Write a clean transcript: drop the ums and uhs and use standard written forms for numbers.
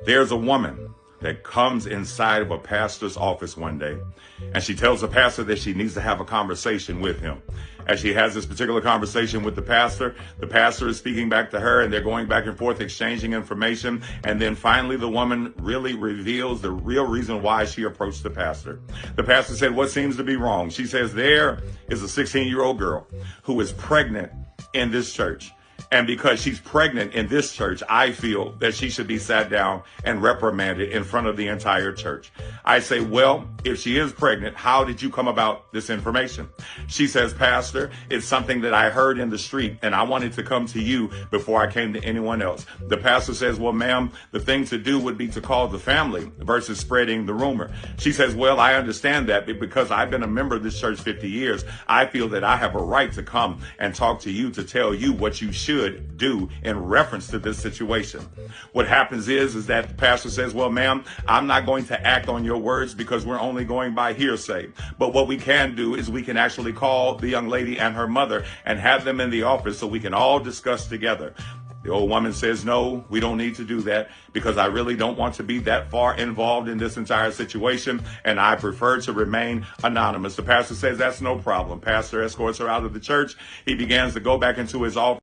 There's a woman that comes inside of a pastor's office one day, and she tells the pastor that she needs to have a conversation with him. As she has this particular conversation with the pastor is speaking back to her, and they're going back and forth exchanging information. And then finally, the woman really reveals the real reason why she approached the pastor. The pastor said, "What seems to be wrong?" She says, "There is a 16-year-old girl who is pregnant in this church. And because she's pregnant in this church, I feel that she should be sat down and reprimanded in front of the entire church." I say, "Well, if she is pregnant, how did you come about this information?" She says, "Pastor, it's something that I heard in the street, and I wanted to come to you before I came to anyone else." The pastor says, "Well, ma'am, the thing to do would be to call the family versus spreading the rumor." She says, "Well, I understand that, but because I've been a member of this church 50 years, I feel that I have a right to come and talk to you to tell you what you should do in reference to this situation." What happens is that the pastor says, "Well, ma'am, I'm not going to act on your words because we're only going by hearsay. But what we can do is we can actually call the young lady and her mother and have them in the office so we can all discuss together." The old woman says, "No, we don't need to do that because I really don't want to be that far involved in this entire situation, and I prefer to remain anonymous." The pastor says, "That's no problem." Pastor escorts her out of the church. He begins to go back into his office.